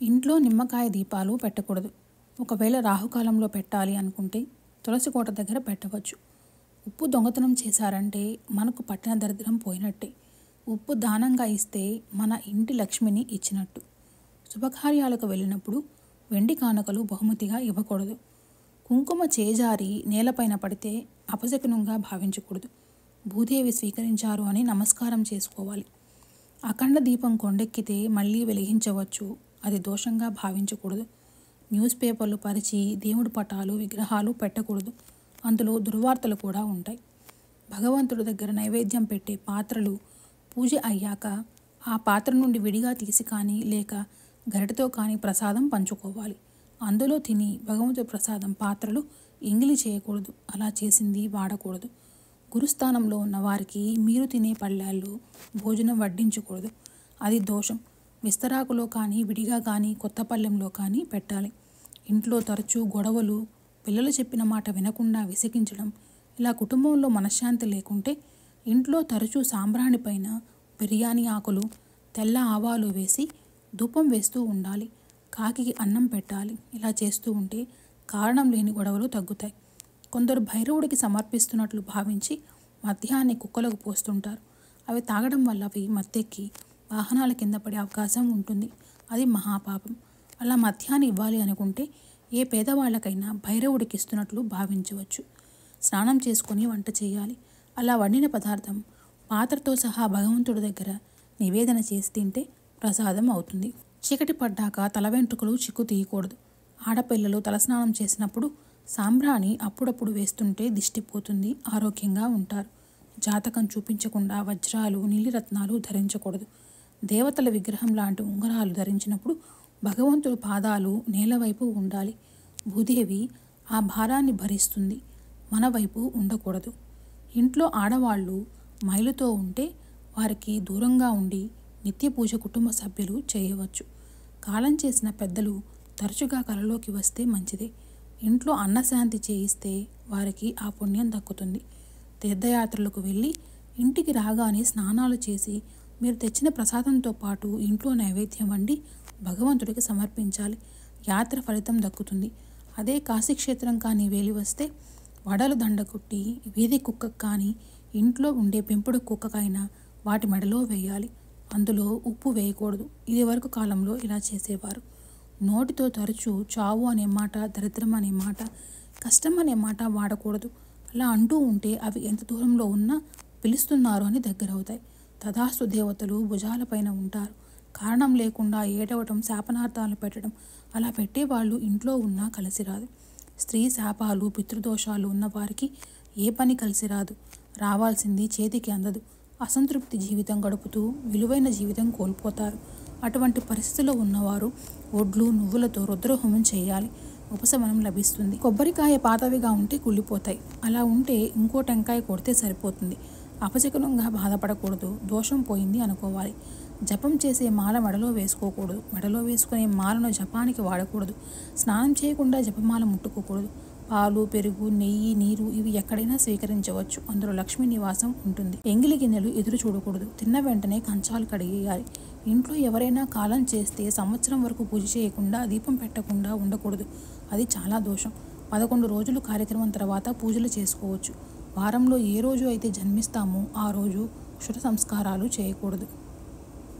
ఇంట్లో నిమ్మకాయ దీపాలు పెట్టకూడదు. ఒకవేళ రాహుకాలంలో పెట్టాలి అనుకుంటే తులసి కోట దగ్గర పెట్టవచ్చు. ఉప్పు దొంగతనం చేశారంటే మనకు పట్టిన దరిద్రం పోయినట్టే. ఉప్పు దానంగా ఇస్తే మన ఇంటి లక్ష్మిని ఇచ్చినట్టు. శుభకార్యాలకు వెళ్ళినప్పుడు వెండి కానుకలు బహుమతిగా ఇవ్వకూడదు. కుంకుమ చేజారి నేలపైన పడితే అపశకునంగా భావించకూడదు. భూదేవి స్వీకరించారు అని నమస్కారం చేసుకోవాలి. అఖండ దీపం కొండెక్కితే మళ్ళీ వెలిగించవచ్చు, అది దోషంగా భావించకూడదు. న్యూస్ పేపర్లు పరిచి దేవుడి పటాలు విగ్రహాలు పెట్టకూడదు, అందులో దుర్వార్తలు కూడా ఉంటాయి. భగవంతుడి దగ్గర నైవేద్యం పెట్టే పాత్రలు పూజ అయ్యాక ఆ పాత్ర నుండి విడిగా తీసి కానీ లేక గరిటతో కానీ ప్రసాదం పంచుకోవాలి. అందులో తిని భగవంతుడి ప్రసాదం పాత్రలు ఎంగిలి చేయకూడదు, అలా చేసింది వాడకూడదు. గురుస్థానంలో ఉన్న వారికి మీరు తినే పళ్ళాల్లో భోజనం వడ్డించకూడదు, అది దోషం. విస్తరాకులో కానీ విడిగా కానీ కొత్త పళ్ళెంలో కానీ పెట్టాలి. ఇంట్లో తరచూ గొడవలు, పిల్లలు చెప్పిన మాట వినకుండా విసిగించడం, ఇలా కుటుంబంలో మనశ్శాంతి లేకుంటే ఇంట్లో తరచూ సాంబ్రాణి పైన బిర్యానీ ఆకులు, తెల్ల ఆవాలు వేసి ధూపం వేస్తూ ఉండాలి. కాకికి అన్నం పెట్టాలి. ఇలా చేస్తూ ఉంటే కారణం లేని గొడవలు తగ్గుతాయి. కొందరు భైరవుడికి సమర్పిస్తున్నట్లు భావించి మద్యాన్ని కుక్కలకు పోస్తుంటారు. అవి తాగడం వల్ల అవి మత్తెక్కి వాహనాల కింద పడే అవకాశం ఉంటుంది, అది మహాపాపం. అలా మద్యాన్ని ఇవ్వాలి అనుకుంటే ఏ పేదవాళ్ళకైనా భైరవుడికి ఇస్తున్నట్లు భావించవచ్చు. స్నానం చేసుకొని వంట చేయాలి. అలా వండిన పదార్థం పాత్రతో సహా భగవంతుడి దగ్గర నివేదన చేసి తింటే ప్రసాదం అవుతుంది. చీకటి పడ్డాక తల వెంట్రుకలు చిక్కు తీయకూడదు. ఆడపిల్లలు తలస్నానం చేసినప్పుడు సాంబ్రాణి అప్పుడప్పుడు వేస్తుంటే దిష్టిపోతుంది, ఆరోగ్యంగా ఉంటారు. జాతకం చూపించకుండా వజ్రాలు, నీలిరత్నాలు ధరించకూడదు. దేవతల విగ్రహం లాంటి ఉంగరాలు ధరించినప్పుడు భగవంతుడి పాదాలు నేల వైపు ఉండాలి. భూదేవి ఆ భారాన్ని భరిస్తుంది, మన వైపు ఉండకూడదు. ఇంట్లో ఆడవాళ్ళు మైలుతో ఉంటే వారికి దూరంగా ఉండి నిత్య పూజ కుటుంబ సభ్యులు చేయవచ్చు. కాలం చేసిన పెద్దలు తరచుగా కలలోకి వస్తే మంచిదే. ఇంట్లో అన్నశాంతి చేయిస్తే వారికి ఆ పుణ్యం దక్కుతుంది. తీర్థయాత్రలకు వెళ్ళి ఇంటికి రాగానే స్నానాలు చేసి మీరు తెచ్చిన ప్రసాదంతో పాటు ఇంట్లో నైవేద్యం వండి భగవంతుడికి సమర్పించాలి. యాత్ర ఫలితం దక్కుతుంది. అదే కాశీక్షేత్రం కానీ వెళ్ళి వస్తే వడలు దండ కొట్టి వీధి కుక్కకు కానీ ఇంట్లో ఉండే పెంపుడు కుక్కకైనా వాటి మెడలో వేయాలి. అందులో ఉప్పు వేయకూడదు. ఇది వరకు కాలంలో ఇలా చేసేవారు. నోటితో తరచూ చావు అనే మాట, దరిద్రం అనే మాట, కష్టం అనే మాట వాడకూడదు. అలా అంటూ ఉంటే అవి ఎంత దూరంలో ఉన్నా పిలుస్తున్నారు అని దగ్గరవుతాయి. తదాస్తు దేవతలు భుజాలపైన ఉంటారు. కారణం లేకుండా ఏడవటం, శాపనార్థాలు పెట్టడం, అలా పెట్టేవాళ్ళు ఇంట్లో ఉన్నా కలిసి రాదు. స్త్రీ శాపాలు, పితృదోషాలు ఉన్నవారికి ఏ పని కలిసి రాదు. రావాల్సింది చేతికి అందదు. అసంతృప్తి జీవితం గడుపుతూ విలువైన జీవితం కోల్పోతారు. అటువంటి పరిస్థితిలో ఉన్నవారు ఒడ్లు, నువ్వులతో రుద్రహోమం చేయాలి, ఉపశమనం లభిస్తుంది. కొబ్బరికాయ పాతవిగా ఉంటే కుళ్ళిపోతాయి. అలా ఉంటే ఇంకో టెంకాయ కొడితే సరిపోతుంది. అపశకునంగా బాధపడకూడదు, దోషం పోయింది అనుకోవాలి. జపం చేసే మాల మెడలో వేసుకోకూడదు. మెడలో వేసుకునే మాలను జపానికి వాడకూడదు. స్నానం చేయకుండా జపమాల ముట్టుకోకూడదు. పాలు, పెరుగు, నెయ్యి, నీరు ఇవి ఎక్కడైనా స్వీకరించవచ్చు, అందులో లక్ష్మీ నివాసం ఉంటుంది. ఎంగిలి గిన్నెలు ఎదురు చూడకూడదు. తిన్న వెంటనే కంచాలు కడిగేయాలి. ఇంట్లో ఎవరైనా కాలం చేస్తే సంవత్సరం వరకు పూజ చేయకుండా దీపం పెట్టకుండా ఉండకూడదు, అది చాలా దోషం. 11 రోజులు కార్యక్రమం తర్వాత పూజలు చేసుకోవచ్చు. వారంలో ఏ రోజు అయితే జన్మిస్తామో ఆ రోజు శుభ సంస్కారాలు చేయకూడదు.